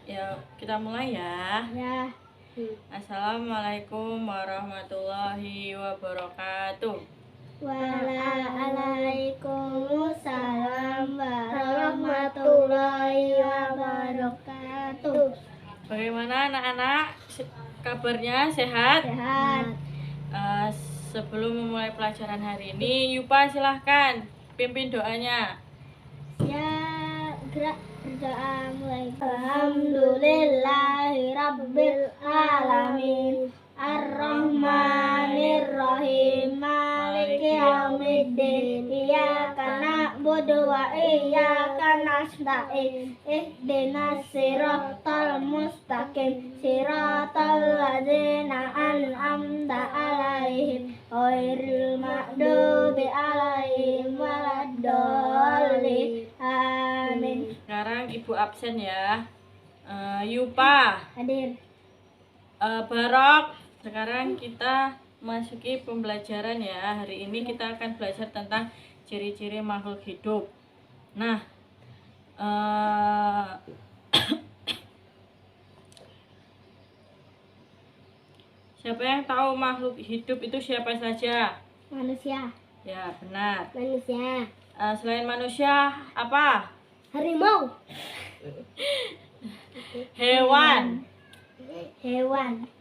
Ya, kita mulai ya. Ya. Assalamualaikum warahmatullahi wabarakatuh. Waalaikumsalam warahmatullahi wabarakatuh. Bagaimana anak-anak? Kabarnya sehat? Sehat. Eh, Sebelum memulai pelajaran hari ini, Yupa silahkan pimpin doanya. Ya, gerak berdoa mulai. Alhamdulillahirabbil alamin. Ar-Rahmanir-Rahim. Maliki yaumiddin. Iyyaka na'budu wa iyyaka nasta'in. Ihdinas siratal mustaqim. Siratal ladzina an'amta 'alaihim ghairil maghdubi 'alaihim waladdallin. Amin. Sekarang Ibu absen ya. Yupa, Hadir. Barok. Sekarang kita masuki pembelajaran ya. Hari ini kita akan belajar tentang ciri-ciri makhluk hidup. Nah, siapa yang tahu makhluk hidup itu siapa saja? Manusia. Ya, benar. Manusia. Selain manusia, apa? Harimau. Hewan. Hewan.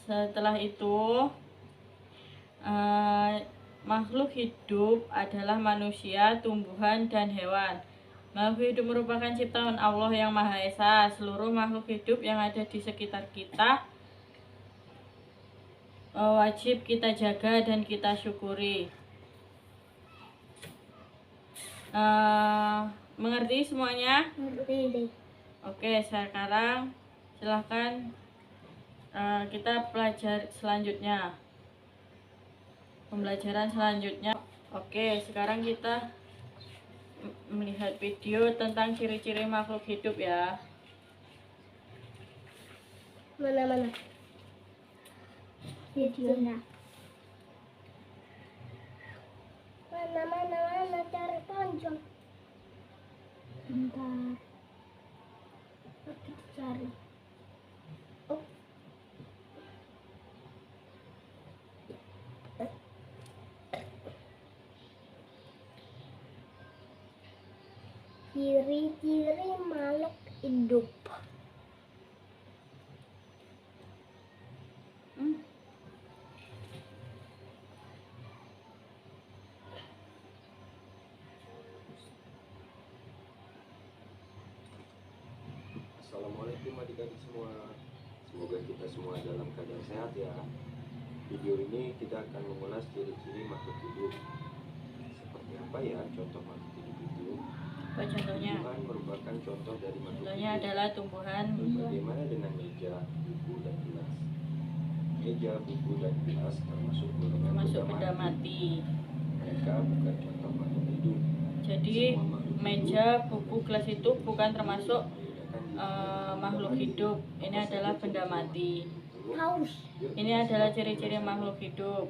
Setelah itu, makhluk hidup adalah manusia, tumbuhan, dan hewan. Makhluk hidup merupakan ciptaan Allah yang Maha Esa. Seluruh makhluk hidup yang ada di sekitar kita wajib kita jaga dan kita syukuri. Mengerti semuanya? Mengerti. Oke, sekarang silahkan kita belajar selanjutnya. Pembelajaran selanjutnya. Oke, sekarang kita melihat video tentang ciri-ciri makhluk hidup ya. Mana videonya? Mana cari tonjol. Bentar. Lagi dicari. Oh. Ciri-ciri makhluk hidup. Assalamualaikum adik-adik semua. Semoga kita semua dalam keadaan sehat ya. Video ini kita akan mengulas ciri-ciri makhluk hidup. Seperti apa ya contoh makhluk hidup itu? Apa contohnya? Tumbuhan merupakan contoh dari makhluk Contohnya hidup. adalah tumbuhan. Bagaimana dengan meja, buku, dan gelas? Meja, buku, dan gelas termasuk golongan Benda mati. Mereka bukan contoh makhluk hidup. Jadi meja, buku, gelas itu bukan termasuk makhluk hidup. Ini adalah benda mati. Ini adalah ciri-ciri makhluk hidup.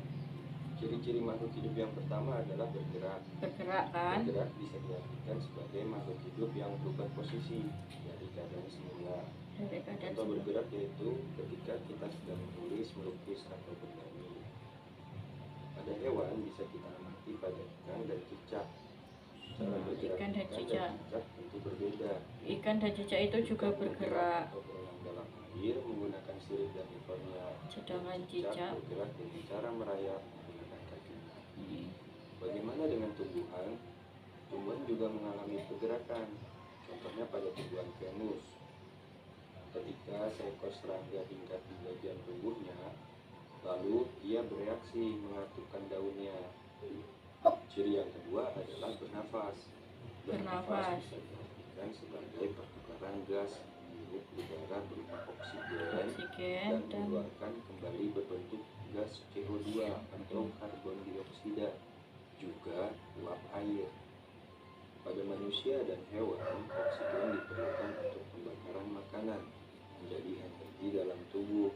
Ciri-ciri makhluk hidup yang pertama adalah bergerak. Bergerak kan? Bergerak bisa diartikan sebagai makhluk hidup yang berubah posisi dari keadaan semula. Contoh bergerak yaitu ketika kita sedang menulis, melukis, atau bernyanyi. Pada hewan bisa kita amati pada ikan dan cicak. Cara bergerak Ikan dan cicak tentu berbeda. Ikan dan cicak itu juga bergerak. Atau berenang dalam air menggunakan sirip dan ekornya. Sedangkan cicak bergerak dengan cara merayap menggunakan kakinya. Bagaimana dengan tumbuhan? Tumbuhan juga mengalami pergerakan. Contohnya pada tumbuhan Venus. Ketika seekor serangga hinggap di bagian tubuhnya, lalu ia bereaksi mengatukan daunnya. Ciri yang kedua adalah bernafas. Bernafas bisa diartikan sebagai pertukaran gas hirup udara berupa oksigen dan mengeluarkan kembali berbentuk gas CO2 atau karbon dioksida, juga uap air. Pada manusia dan hewan, oksigen diperlukan untuk pembakaran makanan menjadi energi dalam tubuh.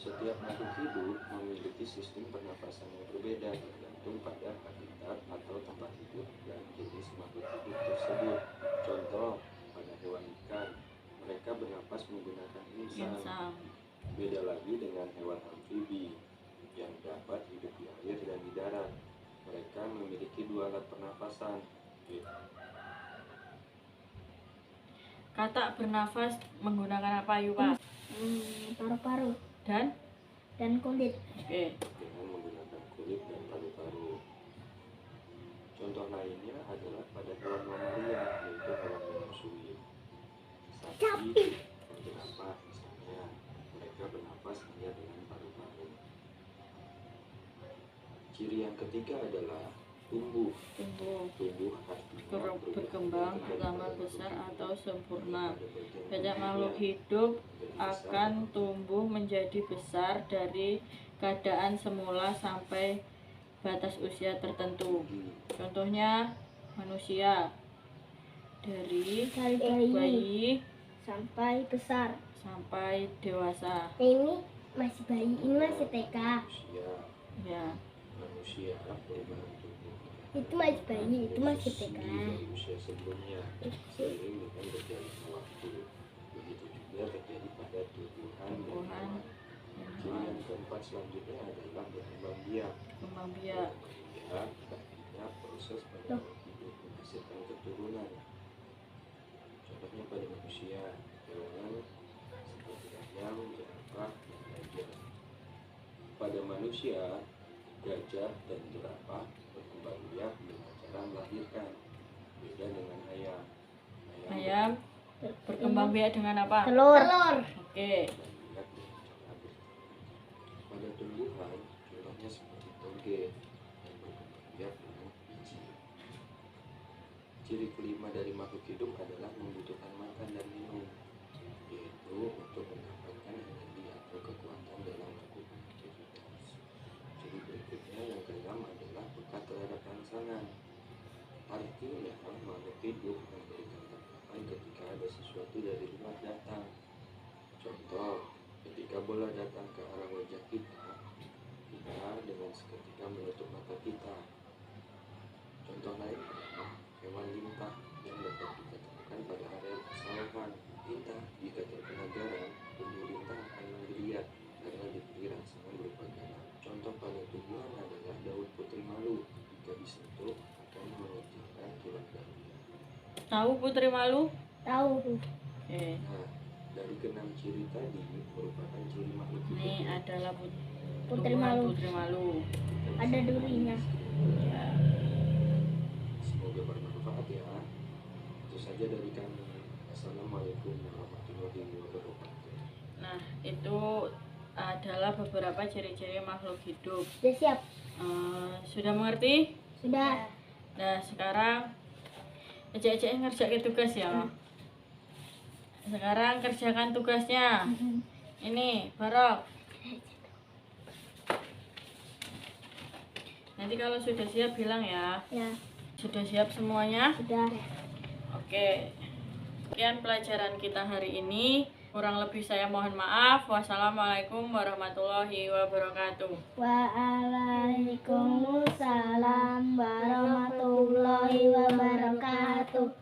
Setiap makhluk hidup memiliki sistem pernapasan yang berbeda tergantung pada habitat atau tempat hidup dan jenis makhluk hidup tersebut. Contoh, pada hewan bernafas menggunakan insang. Insang. Beda lagi dengan hewan amfibi yang dapat hidup di air dan di darat. Mereka memiliki dua alat pernafasan. Katak bernafas menggunakan apa yuk Pak? Paru-paru Dan? dan kulit. Oke. Dengan menggunakan kulit dan paru-paru. Contoh lainnya adalah pada hewan mamalia, yaitu hewan menyusui. Sapi bernafas misalnya, mereka bernafas hanya dengan paru-paru. Ciri yang ketiga adalah tumbuh. Tumbuh artinya Berkembang, bertambah besar atau sempurna. Banyak makhluk hidup akan tumbuh menjadi besar dari keadaan semula sampai batas usia tertentu. Contohnya manusia, dari bayi Sampai besar. sampai dewasa. Nah, ini masih bayi, ini masih TK. Ya, Manusia perubahan tubuh Itu masih bayi, itu masih TK. dari usia sebelumnya seiring dengan berjalannya waktu. Begitu juga terjadi pada tumbuhan dan tumbuhan, hewan. Ciri yang keempat selanjutnya adalah berkembang biak. kembang biak. Biak artinya proses pada makhluk hidup menghasilkan keturunan. Contohnya pada manusia, hewan seperti ayam, jerapah, dan gajah. Pada manusia, gajah dan jerapah berkembang biak dengan cara melahirkan. Beda dengan ayam. Ayam berkembang biak dengan apa? Telur. Oke. Biak dengan cara bertelur. Pada tumbuhan, contohnya seperti toge yang berkembang biak dengan biji. Ciri kelima dari makhluk hidup adalah membutuhkan makan dan minum, yaitu untuk mendapatkan energi atau kekuatan dalam melakukan aktivitas. Ciri berikutnya yang keenam adalah peka terhadap rangsangan. Artinya makhluk hidup memberikan tanggapan ketika ada sesuatu dari luar datang. Contoh, ketika bola datang ke arah wajah kita, kita dengan seketika menutup mata kita. Contoh lain adalah hewan lintah yang dapat kita temukan pada area persawahan. Lintah jika terkena garam, tubuh lintah akan menggeliat karena diberi rangsangan berupa garam. Contoh pada tumbuhan adalah daun putri malu. Jika disentuh akan mengecilkan kilat daunnya. Tahu putri malu? Tahu. Oke. Nah, dari keenam ciri tadi merupakan ciri makhluk hidup. Ini adalah Putri tumbuhan malu. putri malu. Ada durinya. Ya. Semoga bermanfaat ya. Itu saja dari kami. Assalamualaikum warahmatullahi wabarakatuh. Nah, itu adalah beberapa ciri-ciri makhluk hidup. Sudah siap? Sudah mengerti? Sudah. Nah, sekarang ejek-ejek ngerjain tugas ya. Sekarang kerjakan tugasnya. Ini, Barok. Nanti kalau sudah siap bilang ya. Ya, Sudah siap semuanya? sudah. Oke. Sekian pelajaran kita hari ini. Kurang lebih saya mohon maaf. Wassalamualaikum warahmatullahi wabarakatuh. Waalaikumsalam warahmatullahi wabarakatuh.